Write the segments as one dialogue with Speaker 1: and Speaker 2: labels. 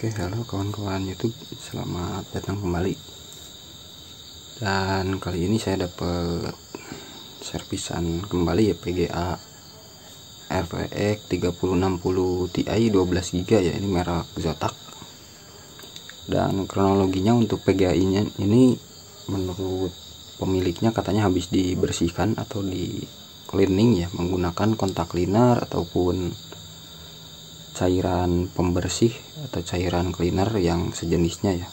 Speaker 1: Oke, halo kawan-kawan YouTube, selamat datang kembali. Dan kali ini saya dapat servisan kembali ya, PGA RTX 3060 Ti 12GB ya, ini merek Zotac. Dan kronologinya untuk PGA ini menurut pemiliknya katanya habis dibersihkan atau di cleaning ya, menggunakan kontak cleaner ataupun cairan pembersih atau cairan cleaner yang sejenisnya ya.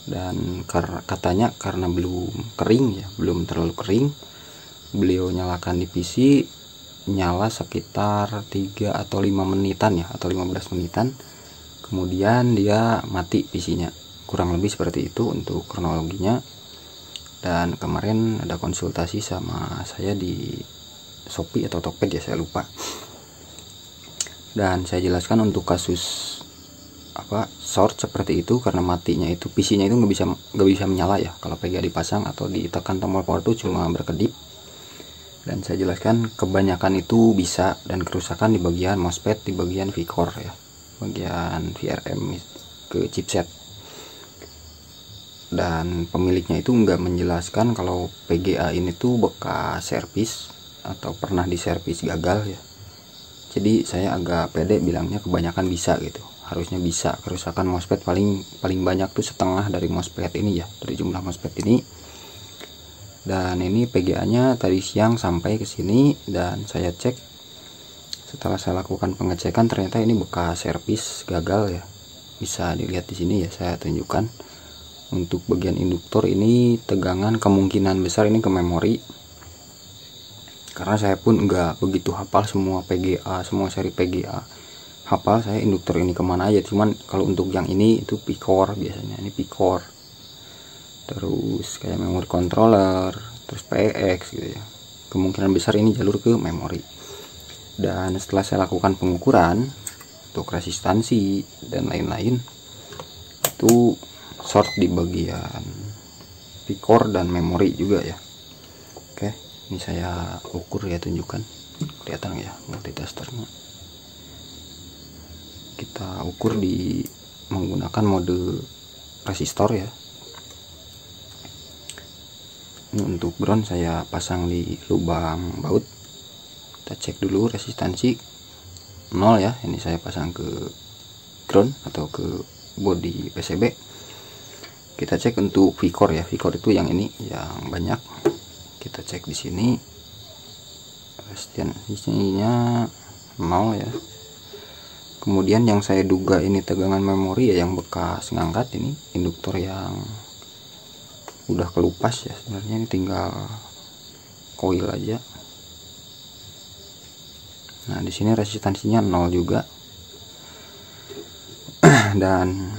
Speaker 1: Dan katanya karena belum kering ya, belum terlalu kering, beliau nyalakan di PC, nyala sekitar 3 atau 5 menitan ya, atau 15 menitan, kemudian dia mati PC-nya. Kurang lebih seperti itu untuk kronologinya. Dan kemarin ada konsultasi sama saya di Shopee atau Tokped ya, saya lupa. Dan saya jelaskan untuk kasus short seperti itu, karena matinya itu PC-nya itu nggak bisa menyala ya kalau PGA dipasang atau ditekan tombol power itu cuma berkedip. Dan saya jelaskan kebanyakan itu bisa, dan kerusakan di bagian MOSFET, di bagian V-core ya, bagian VRM ke chipset. Dan pemiliknya itu nggak menjelaskan kalau PGA ini tuh bekas servis atau pernah diservis gagal ya. Jadi saya agak pede bilangnya kebanyakan bisa gitu, harusnya bisa. Kerusakan MOSFET paling banyak tuh setengah dari MOSFET ini ya, dari jumlah MOSFET ini. Dan ini PGA nya tadi siang sampai ke sini, dan saya cek. Setelah saya lakukan pengecekan, ternyata ini bekas servis gagal ya, bisa dilihat di sini ya, saya tunjukkan. Untuk bagian induktor ini tegangan kemungkinan besar ini ke memori, karena saya pun nggak begitu hafal semua PGA, semua seri PGA. Hafal saya induktor ini kemana aja, cuman kalau untuk yang ini itu P-core biasanya, ini P-core. Terus kayak memory controller, terus PX gitu ya. Kemungkinan besar ini jalur ke memori. Dan setelah saya lakukan pengukuran untuk resistansi dan lain-lain, itu short di bagian P-core dan memori juga ya. Oke, ini saya ukur ya, tunjukkan, kelihatan ya multitasternya. Kita ukur di menggunakan mode resistor ya. Ini untuk ground saya pasang di lubang baut. Kita cek dulu resistansi 0 ya, ini saya pasang ke ground atau ke bodi PCB. Kita cek untuk V-core ya, V-core itu yang ini yang banyak. Kita cek di sini resistansinya 0 ya. Kemudian yang saya duga ini tegangan memori ya, yang bekas ngangkat ini induktor yang udah kelupas ya, sebenarnya ini tinggal koil aja. Nah di sini resistansinya 0 juga. Dan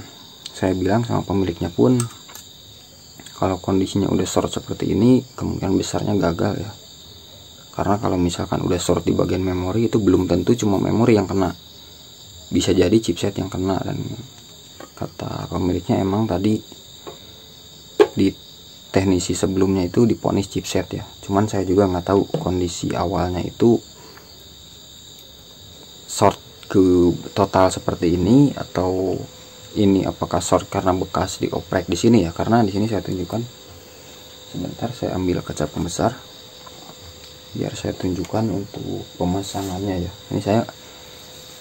Speaker 1: saya bilang sama pemiliknya pun, kalau kondisinya udah short seperti ini kemungkinan besarnya gagal ya, karena kalau misalkan udah short di bagian memori itu belum tentu cuma memori yang kena, bisa jadi chipset yang kena. Dan kata pemiliknya emang tadi di teknisi sebelumnya itu diponis chipset ya, cuman saya juga nggak tahu kondisi awalnya itu short ke total seperti ini, atau ini apakah short karena bekas dioprek di sini ya. Karena di sini saya tunjukkan, sebentar saya ambil kaca pembesar biar saya tunjukkan untuk pemasangannya ya. Ini saya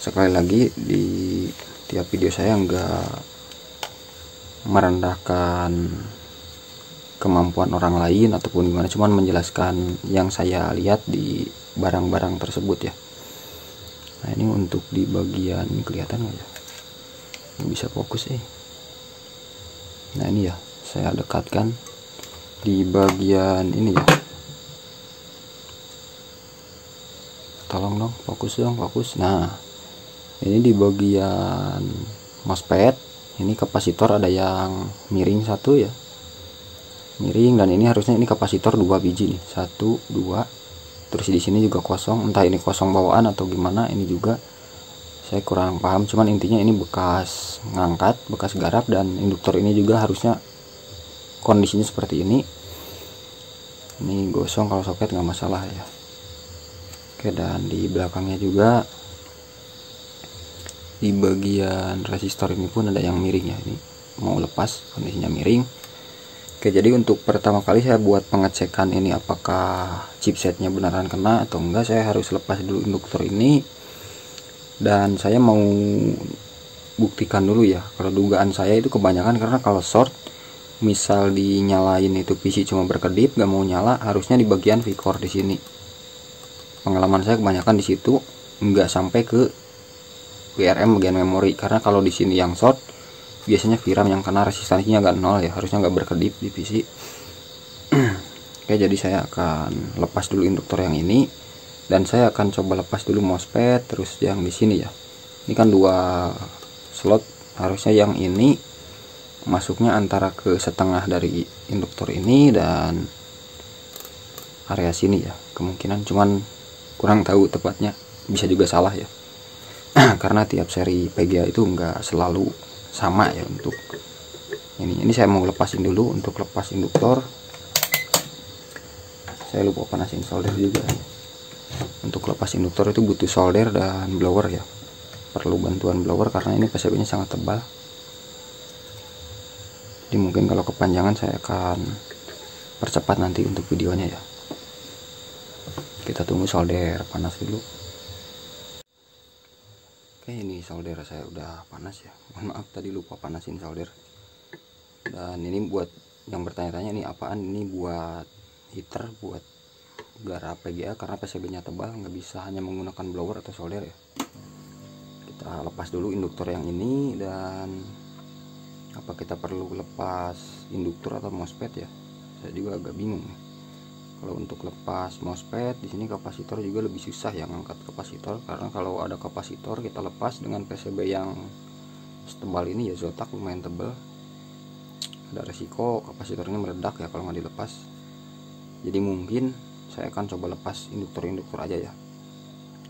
Speaker 1: sekali lagi di tiap video saya nggak merendahkan kemampuan orang lain ataupun gimana, cuman menjelaskan yang saya lihat di barang-barang tersebut ya. Nah ini untuk di bagian, kelihatan nggak ya, bisa fokus nah ini ya, saya dekatkan di bagian ini ya, tolong dong fokus dong, fokus. Nah ini di bagian MOSFET ini kapasitor ada yang miring satu ya, miring, dan ini harusnya ini kapasitor 2 biji nih, 1 2. Terus di sini juga kosong, entah ini kosong bawaan atau gimana, ini juga saya kurang paham. Cuman intinya ini bekas ngangkat, bekas garap, dan induktor ini juga harusnya kondisinya seperti ini. Ini gosong, kalau soket nggak masalah ya. Oke, dan di belakangnya juga di bagian resistor ini pun ada yang miring ya, ini mau lepas, kondisinya miring. Oke, jadi untuk pertama kali saya buat pengecekan ini apakah chipsetnya beneran kena atau enggak, saya harus lepas dulu induktor ini. Dan saya mau buktikan dulu ya, kalau dugaan saya itu kebanyakan karena kalau short, misal dinyalain itu PC cuma berkedip, gak mau nyala, harusnya di bagian V-core di sini. Pengalaman saya kebanyakan di situ, nggak sampai ke VRM bagian memori, karena kalau di sini yang short biasanya VRAM yang kena, resistansinya nggak nol ya, harusnya nggak berkedip di PC. Oke, jadi saya akan lepas dulu induktor yang ini dan saya akan coba lepas dulu MOSFET. Terus yang di sini ya, ini kan 2 slot, harusnya yang ini masuknya antara ke setengah dari induktor ini dan area sini ya, kemungkinan, cuman kurang tahu tepatnya, bisa juga salah ya. Karena tiap seri PGA itu enggak selalu sama ya. Untuk ini saya mau lepasin dulu. Untuk lepas induktor saya lupa panasin solder juga. Untuk lepas induktor itu butuh solder dan blower ya, perlu bantuan blower karena ini PCB nya sangat tebal. Jadi mungkin kalau kepanjangan saya akan percepat nanti untuk videonya ya. Kita tunggu solder panas dulu. Oke, ini solder saya udah panas ya, mohon maaf tadi lupa panasin solder. Dan ini buat yang bertanya-tanya ini apaan, ini buat heater, buat gara PGA karena PCB nya tebal, nggak bisa hanya menggunakan blower atau solder ya. Kita lepas dulu induktor yang ini. Dan apa kita perlu lepas induktor atau MOSFET ya, saya juga agak bingung. Kalau untuk lepas MOSFET di sini kapasitor juga lebih susah ya ngangkat kapasitor, karena kalau ada kapasitor kita lepas dengan PCB yang setebal ini ya, Zotac lumayan tebal, ada resiko kapasitornya meledak ya kalau nggak dilepas. Jadi mungkin saya akan coba lepas induktor aja ya,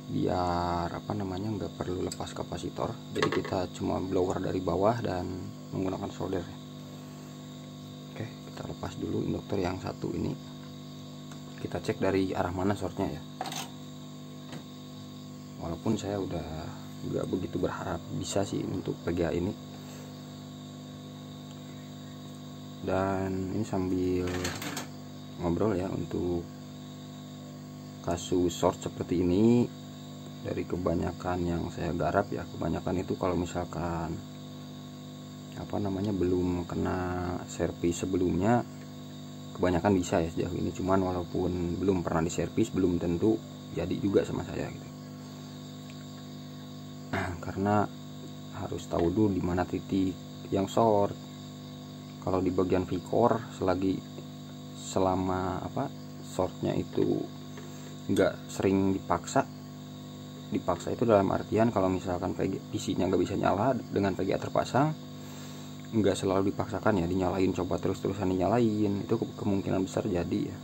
Speaker 1: biar nggak perlu lepas kapasitor. Jadi kita cuma blower dari bawah dan menggunakan solder ya. Oke, kita lepas dulu induktor yang satu ini. Kita cek dari arah mana shortnya ya, walaupun saya udah nggak begitu berharap bisa sih untuk PGA ini. Dan ini sambil ngobrol ya, untuk kasus short seperti ini dari kebanyakan yang saya garap ya, kebanyakan itu kalau misalkan belum kena servis sebelumnya, kebanyakan bisa ya sejauh ini. Cuman walaupun belum pernah diservis belum tentu jadi juga sama saya gitu. Karena harus tahu dulu di mana titik yang short. Kalau di bagian V-core selama shortnya itu nggak sering dipaksa itu dalam artian kalau misalkan PC nya nggak bisa nyala dengan PGA terpasang, nggak selalu dipaksakan ya, dinyalain, coba terus-terusan dinyalain, itu kemungkinan besar jadi ya.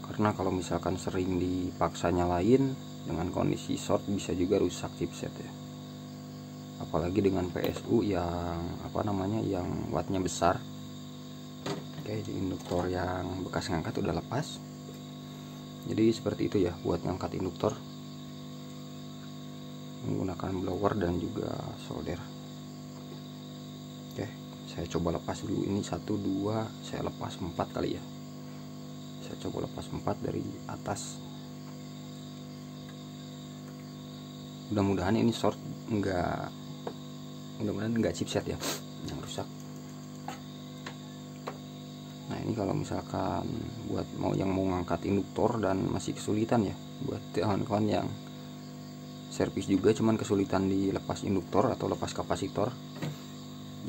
Speaker 1: Karena kalau misalkan sering dipaksa nyalain dengan kondisi short bisa juga rusak chipset ya, apalagi dengan PSU yang yang wattnya besar. Oke, di induktor yang bekas ngangkat udah lepas. Jadi seperti itu ya buat ngangkat induktor menggunakan blower dan juga solder. Oke, saya coba lepas dulu ini 1, 2, saya lepas 4 kali ya. Saya coba lepas 4 dari atas. Mudah-mudahan ini short, mudah-mudahan enggak chipset ya yang rusak. Nah, ini kalau misalkan buat yang mau ngangkat induktor dan masih kesulitan ya, buat kawan-kawan yang servis juga cuman kesulitan di lepas induktor atau lepas kapasitor,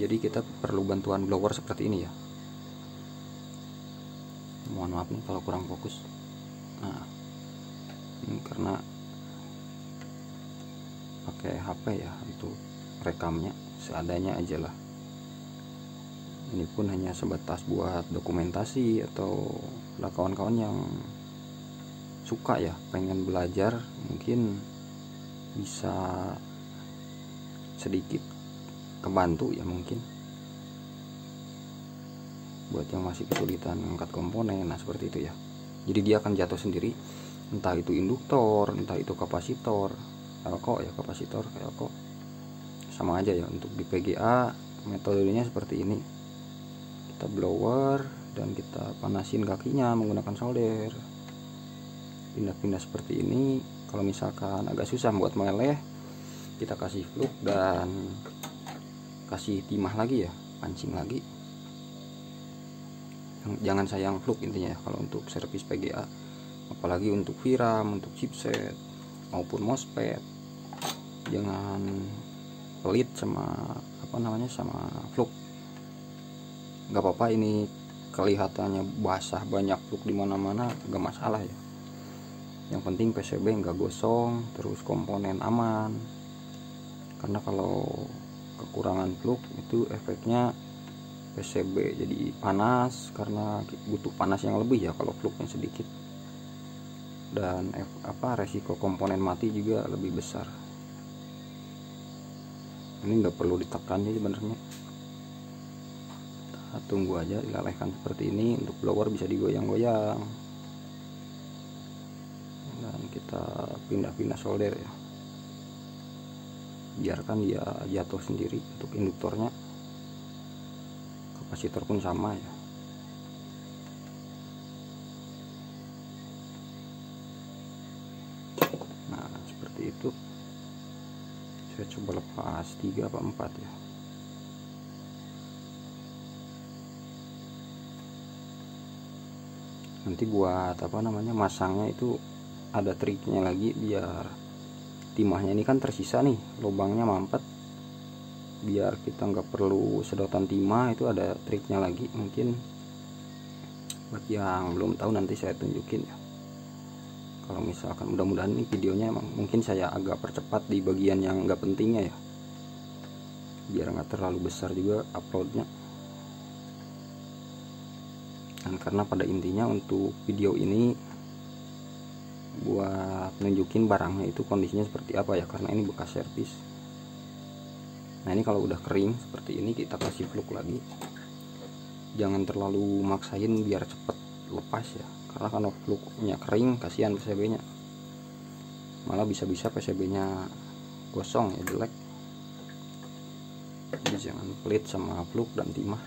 Speaker 1: jadi kita perlu bantuan blower seperti ini ya. Mohon maaf nih kalau kurang fokus. Nah, ini karena pakai HP ya untuk rekamnya seadanya aja lah. Ini pun hanya sebatas buat dokumentasi, atau ada kawan-kawan yang suka ya pengen belajar, mungkin bisa sedikit kebantu ya mungkin buat yang masih kesulitan ngangkat komponen. Nah, seperti itu ya, jadi dia akan jatuh sendiri, entah itu induktor entah itu kapasitor. elko ya, kapasitor elko sama aja ya. Untuk di PGA metodenya seperti ini, kita blower dan kita panasin kakinya menggunakan solder, pindah-pindah seperti ini. Kalau misalkan agak susah buat meleleh, kita kasih fluk dan kasih timah lagi ya, pancing lagi. Jangan sayang fluk intinya ya kalau untuk servis PGA, apalagi untuk VRAM, untuk chipset maupun MOSFET. Jangan pelit sama sama fluk. Nggak apa-apa ini kelihatannya basah banyak fluk di mana-mana, nggak masalah ya. Yang penting PCB nggak gosong, terus komponen aman. Karena kalau kekurangan fluk itu efeknya PCB jadi panas, karena butuh panas yang lebih ya kalau fluknya sedikit. Dan resiko komponen mati juga lebih besar. Ini nggak perlu ditekan ya sebenarnya. Kita tunggu aja dilelehkan seperti ini. Untuk blower bisa digoyang-goyang. Dan kita pindah-pindah solder ya. Biarkan dia jatuh sendiri. Untuk induktornya, kapasitor pun sama ya. Nah seperti itu. Saya coba lepas 3 apa 4 ya. Nanti buat masangnya itu ada triknya lagi, biar timahnya ini kan tersisa nih, lubangnya mampet. Biar kita nggak perlu sedotan timah, itu ada triknya lagi. Mungkin buat yang belum tahu nanti saya tunjukin ya. Kalau misalkan, mudah-mudahan ini videonya mungkin saya agak percepat di bagian yang nggak pentingnya ya, biar nggak terlalu besar juga uploadnya. Dan karena pada intinya untuk video ini buat nunjukin barangnya itu kondisinya seperti apa ya, karena ini bekas servis. Nah ini kalau udah kering seperti ini, kita kasih fluk lagi. Jangan terlalu maksain biar cepet lepas ya, karena kalau fluknya kering kasihan PCB nya, malah bisa-bisa PCB nya gosong ya, jelek. Jadi jangan pelit sama fluk dan timah.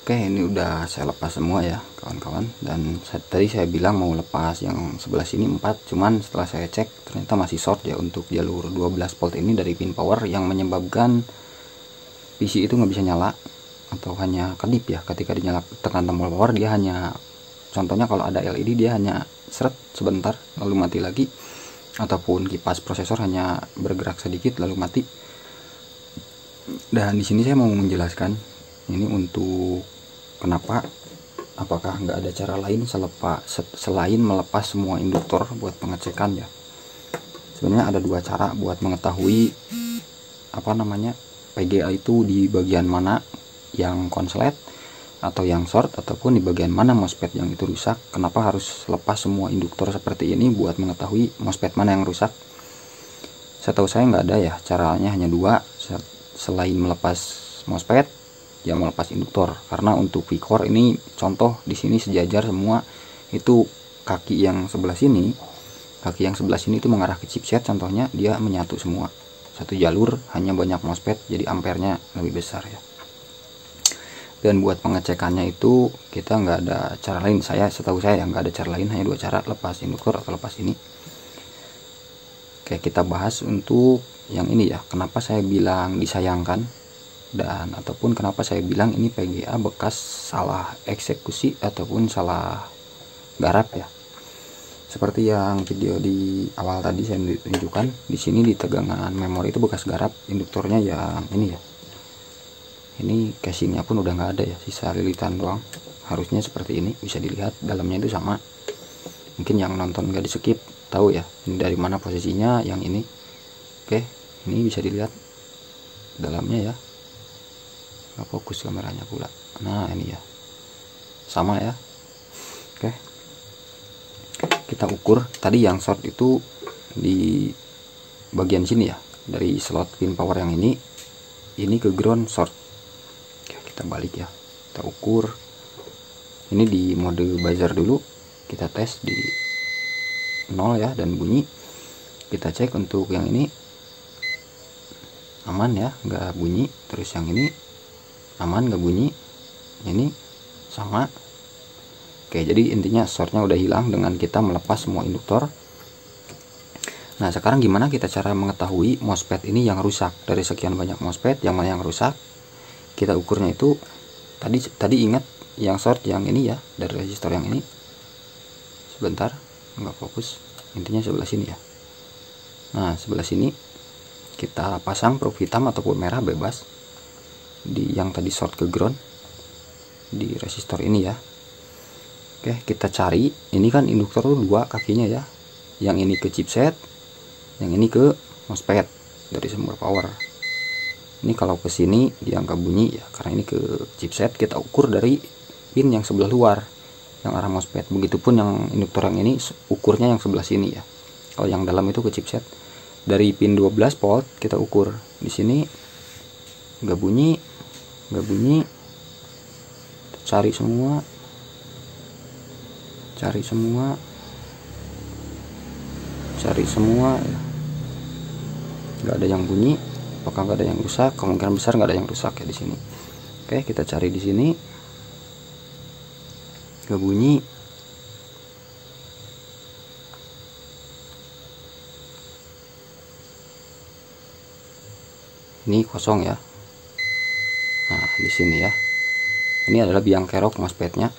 Speaker 1: Oke, ini udah saya lepas semua ya kawan-kawan. Dan tadi saya bilang mau lepas yang sebelah sini 4, cuman setelah saya cek ternyata masih short ya untuk jalur 12 volt ini dari pin power, yang menyebabkan PC itu nggak bisa nyala atau hanya kedip ya. Ketika dinyala tekan tombol power, dia hanya, contohnya kalau ada LED dia hanya seret sebentar lalu mati lagi, ataupun kipas prosesor hanya bergerak sedikit lalu mati. Dan di sini saya mau menjelaskan ini untuk kenapa, apakah nggak ada cara lain selain melepas semua induktor buat pengecekan ya. Sebenarnya ada 2 cara buat mengetahui PGA itu di bagian mana yang konslet atau yang short, ataupun di bagian mana MOSFET yang itu rusak. Kenapa harus lepas semua induktor seperti ini buat mengetahui MOSFET mana yang rusak? Setahu saya nggak ada ya, caranya hanya 2, selain melepas MOSFET ya melepas induktor. Karena untuk V-core ini contoh di sini sejajar semua, itu kaki yang sebelah sini itu mengarah ke chipset, contohnya dia menyatu semua satu jalur, hanya banyak MOSFET jadi ampernya lebih besar ya. Dan buat pengecekannya itu kita nggak ada cara lain, setahu saya nggak ada cara lain, hanya 2 cara, lepas induktor atau lepas ini. Oke, kita bahas untuk yang ini ya, kenapa saya bilang disayangkan, dan ataupun kenapa saya bilang ini PGA bekas salah eksekusi ataupun salah garap ya. Seperti yang video di awal tadi saya tunjukkan, di sini di tegangan memori itu bekas garap induktornya yang ini ya. Ini casingnya pun udah nggak ada ya, sisa lilitan doang. Harusnya seperti ini, bisa dilihat dalamnya itu sama. Mungkin yang nonton nggak di skip tahu ya ini dari mana posisinya yang ini. Oke, ini bisa dilihat dalamnya ya, nggak fokus kameranya pula. Nah ini ya, sama ya. Oke, kita ukur tadi yang short itu di bagian sini ya, dari slot pin power yang ini ke ground short. Oke, kita balik ya, kita ukur ini di mode buzzer dulu, kita tes di 0 ya dan bunyi. Kita cek untuk yang ini aman ya, nggak bunyi. Terus yang ini aman, nggak bunyi. Ini sama. Oke, jadi intinya shortnya udah hilang dengan kita melepas semua induktor. Nah, sekarang gimana kita cara mengetahui MOSFET ini yang rusak? Dari sekian banyak MOSFET, yang mana yang rusak? Kita ukurnya itu tadi ingat yang short yang ini ya, dari resistor yang ini. Sebentar, nggak fokus. Intinya sebelah sini ya. Nah, sebelah sini kita pasang probe hitam ataupun merah bebas di yang tadi short ke ground di resistor ini ya. Oke, kita cari. Ini kan induktor tuh dua kakinya ya. Yang ini ke chipset, yang ini ke MOSFET dari sumber power. Ini kalau ke sini dia nggak bunyi ya, karena ini ke chipset. Kita ukur dari pin yang sebelah luar, yang arah MOSFET. Begitupun yang induktor yang ini ukurnya yang sebelah sini ya. Kalau yang dalam itu ke chipset. Dari pin 12 volt kita ukur. Di sini nggak bunyi, nggak bunyi. Cari semua, cari semua ya. Nggak ada yang bunyi. Apakah nggak ada yang rusak? Kemungkinan besar nggak ada yang rusak ya di sini. Oke, kita cari di sini. Nggak bunyi. Ini kosong ya. Nah, di sini ya. Ini adalah biang kerok MOSFET-nya.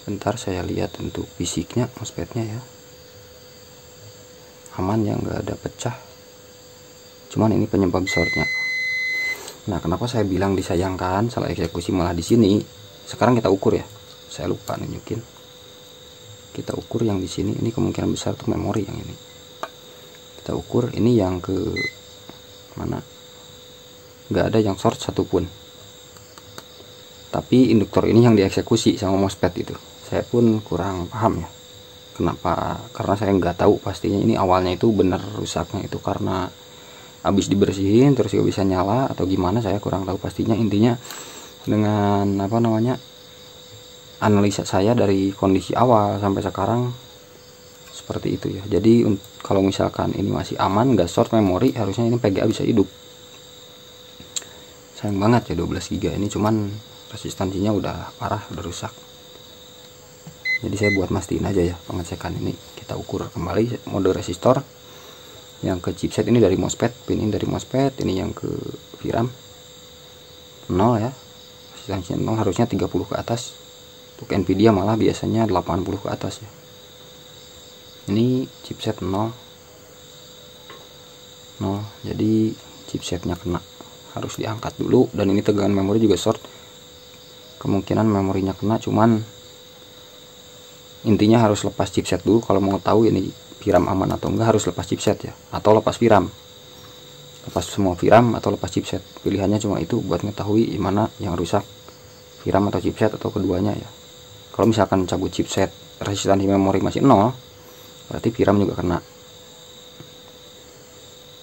Speaker 1: Bentar saya lihat untuk fisiknya MOSFET-nya ya. Aman ya, nggak ada pecah. Cuman ini penyebab shortnya. Nah, kenapa saya bilang disayangkan salah eksekusi malah di sini? Sekarang kita ukur ya. Saya lupa nunjukin. Kita ukur yang di sini. Ini kemungkinan besar tuh memori yang ini. Kita ukur ini yang ke mana? Nggak ada yang short satupun. Tapi induktor ini yang dieksekusi sama MOSFET itu. Saya pun kurang paham ya. Kenapa? Karena saya nggak tahu pastinya ini awalnya itu benar rusaknya itu karena habis dibersihin terus gak bisa nyala atau gimana, saya kurang tahu pastinya. Intinya dengan apa namanya, analisa saya dari kondisi awal sampai sekarang seperti itu ya. Jadi kalau misalkan ini masih aman, nggak short memori, harusnya ini PGA bisa hidup. Sayang banget ya 12 GB ini, cuman resistansinya udah parah, udah rusak. Jadi saya buat mastiin aja ya pengecekan ini. Kita ukur kembali mode resistor. Yang ke chipset ini dari MOSFET, pin ini dari MOSFET, ini yang ke VRAM 0 ya. Resistansinya 0, harusnya 30 ke atas. Untuk Nvidia malah biasanya 80 ke atas ya. Ini chipset 0. Jadi chipsetnya kena, harus diangkat dulu. Dan ini tegangan memori juga short. Kemungkinan memorinya kena, cuman intinya harus lepas chipset dulu. Kalau mau tahu ini VRAM aman atau enggak, harus lepas chipset ya, atau lepas VRAM. Lepas semua VRAM atau lepas chipset. Pilihannya cuma itu buat mengetahui gimana yang rusak, VRAM atau chipset atau keduanya ya. Kalau misalkan cabut chipset, resistansi memori masih 0, berarti VRAM juga kena.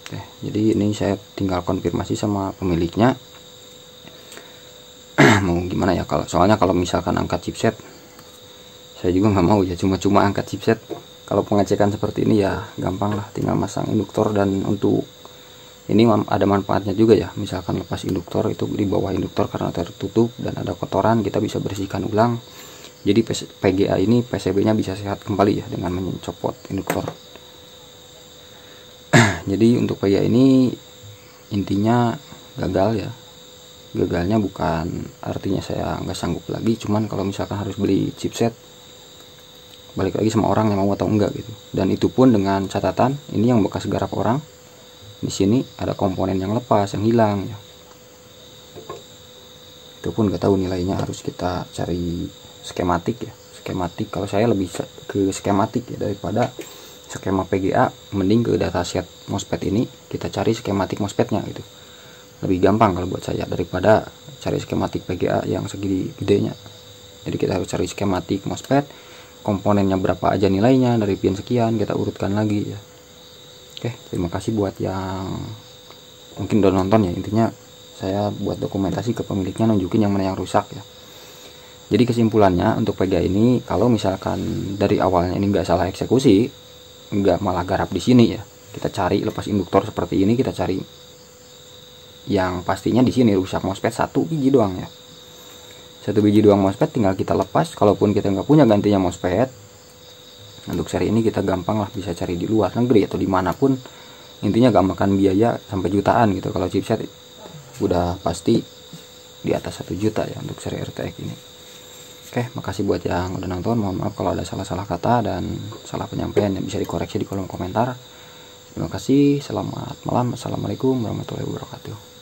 Speaker 1: Oke, jadi ini saya tinggal konfirmasi sama pemiliknya. Mau gimana ya, soalnya kalau misalkan angkat chipset, saya juga nggak mau ya cuma angkat chipset. Kalau pengecekan seperti ini ya gampang lah, tinggal masang induktor. Dan untuk ini ada manfaatnya juga ya, misalkan lepas induktor itu di bawah induktor karena tertutup dan ada kotoran, kita bisa bersihkan ulang. Jadi PGA ini PCB nya bisa sehat kembali ya dengan mencopot induktor. Jadi untuk PGA ini intinya gagal ya. Gagalnya bukan artinya saya nggak sanggup lagi, cuman kalau misalkan harus beli chipset, balik lagi sama orang yang mau atau enggak gitu. Dan itu pun dengan catatan ini yang bekas garap orang. Di sini ada komponen yang lepas, yang hilang ya. Itu pun nggak tahu nilainya, harus kita cari skematik ya. Skematik, kalau saya lebih ke skematik ya daripada skema PGA. Mending ke dataset MOSFET ini kita cari skematik MOSFET-nya gitu. Lebih gampang kalau buat saya daripada cari skematik PGA yang segini gedenya. Jadi kita harus cari skematik MOSFET, komponennya berapa aja nilainya, dari pin sekian kita urutkan lagi ya. Oke, terima kasih buat yang mungkin udah nonton ya. Intinya saya buat dokumentasi ke pemiliknya, nunjukin yang mana yang rusak ya. Jadi kesimpulannya untuk PGA ini, kalau misalkan dari awalnya ini nggak salah eksekusi, nggak malah garap di sini ya, kita cari lepas induktor seperti ini, kita cari yang pastinya di sini rusak MOSFET 1 biji doang ya, 1 biji doang MOSFET, tinggal kita lepas. Kalaupun kita nggak punya gantinya MOSFET untuk seri ini, kita gampang lah bisa cari di luar negeri atau dimanapun, intinya gak makan biaya sampai jutaan gitu. Kalau chipset udah pasti di atas 1 juta ya untuk seri RTX ini. Oke, makasih buat yang udah nonton. Mohon maaf kalau ada salah-salah kata dan salah penyampaian yang bisa dikoreksi di kolom komentar. Terima kasih, selamat malam, assalamualaikum warahmatullahi wabarakatuh.